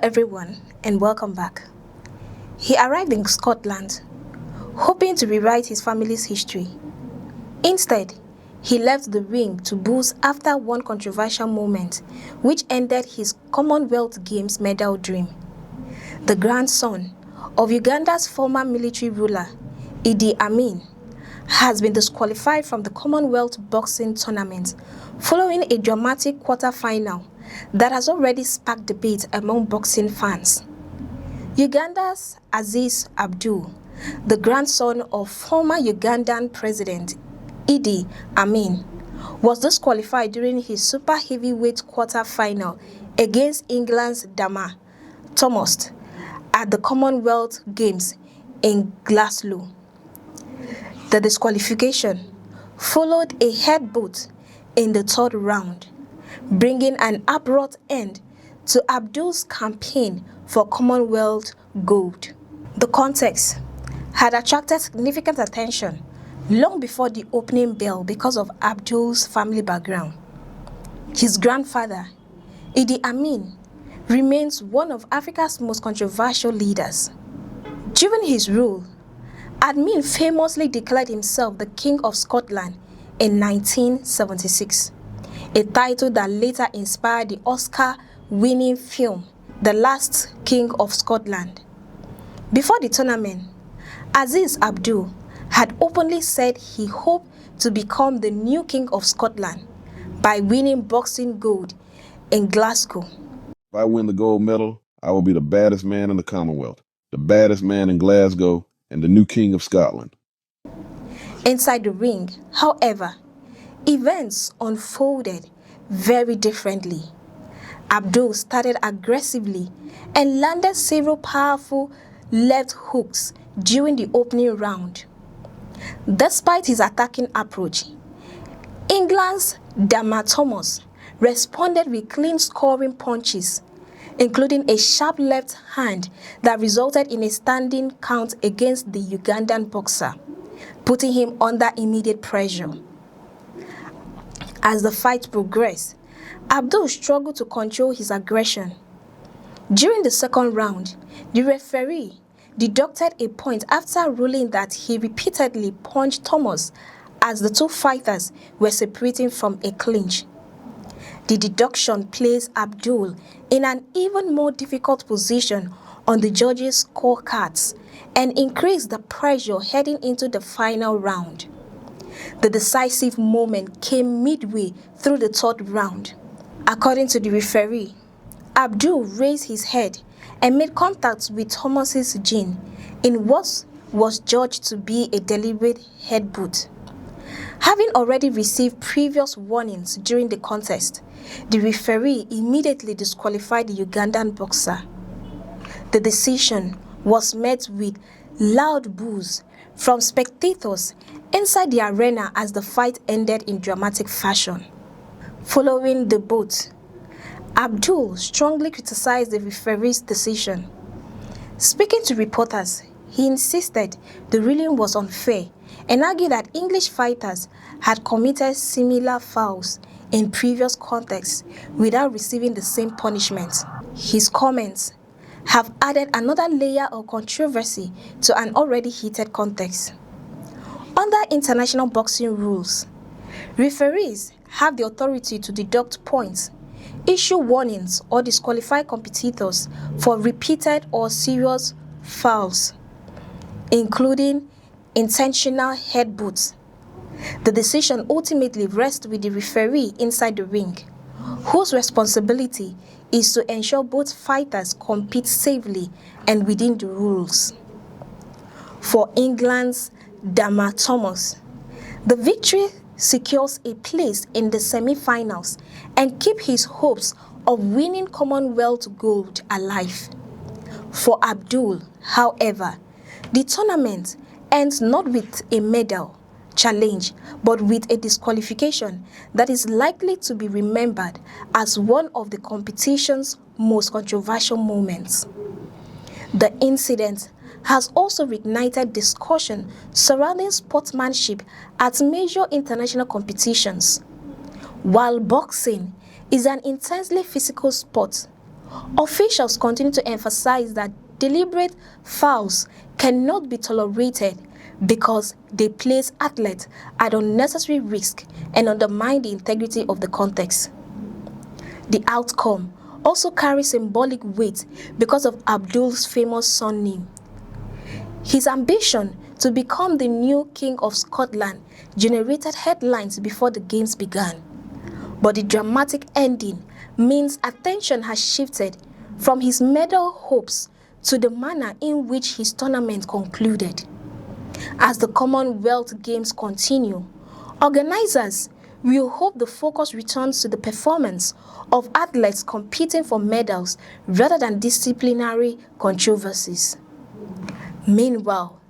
everyone, and welcome back. He arrived in Scotland, hoping to rewrite his family's history. Instead, he left the ring to booze after one controversial moment, which ended his Commonwealth Games medal dream. The grandson of Uganda's former military ruler, Amin, has been disqualified from the Commonwealth boxing tournament following a dramatic quarter-final that has already sparked debate among boxing fans. Uganda's Aziz Abdul, the grandson of former Ugandan President Idi Amin, was disqualified during his super heavyweight quarter-final against England's Dama Thomas at the Commonwealth Games in Glasgow. The disqualification followed a headbutt in the third round, bringing an abrupt end to Abdul's campaign for Commonwealth gold. The contest had attracted significant attention long before the opening bell because of Abdul's family background. His grandfather, Idi Amin, remains one of Africa's most controversial leaders. During his rule, Amin famously declared himself the King of Scotland in 1976, a title that later inspired the Oscar-winning film The Last King of Scotland. Before the tournament, Aziz Abdul had openly said he hoped to become the new King of Scotland by winning boxing gold in Glasgow. If I win the gold medal, I will be the baddest man in the Commonwealth, the baddest man in Glasgow, and the new King of Scotland. Inside the ring, however, events unfolded very differently. Abdul started aggressively and landed several powerful left hooks during the opening round. Despite his attacking approach, England's Dama Thomas responded with clean scoring punches, including a sharp left hand that resulted in a standing count against the Ugandan boxer, putting him under immediate pressure. As the fight progressed, Abdul struggled to control his aggression. During the second round, the referee deducted a point after ruling that he repeatedly punched Thomas as the two fighters were separating from a clinch. The deduction placed Abdul in an even more difficult position on the judges' scorecards and increased the pressure heading into the final round. The decisive moment came midway through the third round. According to the referee, Abdul raised his head and made contact with Thomas's chin in what was judged to be a deliberate headbutt. Having already received previous warnings during the contest, the referee immediately disqualified the Ugandan boxer. The decision was met with loud boos from spectators inside the arena as the fight ended in dramatic fashion. Following the bout, Abdul strongly criticized the referee's decision. Speaking to reporters, he insisted the ruling was unfair and argued that English fighters had committed similar fouls in previous contexts without receiving the same punishment. His comments have added another layer of controversy to an already heated contest. Under international boxing rules, referees have the authority to deduct points, issue warnings, or disqualify competitors for repeated or serious fouls, including intentional headbutts. The decision ultimately rests with the referee inside the ring, whose responsibility is to ensure both fighters compete safely and within the rules. For England's Dama Thomas, the victory secures a place in the semi-finals and keeps his hopes of winning Commonwealth gold alive. For Abdul, however, the tournament ends not with a medal challenge, but with a disqualification that is likely to be remembered as one of the competition's most controversial moments. The incident has also reignited discussion surrounding sportsmanship at major international competitions. While boxing is an intensely physical sport, Officials continue to emphasize that deliberate fouls cannot be tolerated because they place athletes at unnecessary risk and undermine the integrity of the contest. The outcome also carries symbolic weight because of Abdul's famous surname. His ambition to become the new King of Scotland generated headlines before the games began. But the dramatic ending means attention has shifted from his medal hopes to the manner in which his tournament concluded. As the Commonwealth Games continue, organizers will hope the focus returns to the performance of athletes competing for medals rather than disciplinary controversies. Meanwhile,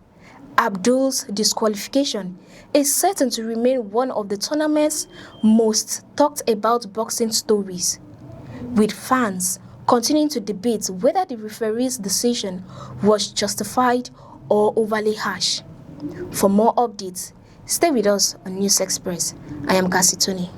Abdul's disqualification is certain to remain one of the tournament's most talked about boxing stories, with fans continuing to debate whether the referee's decision was justified or overly harsh. For more updates, stay with us on News Express. I am Cassie Tony.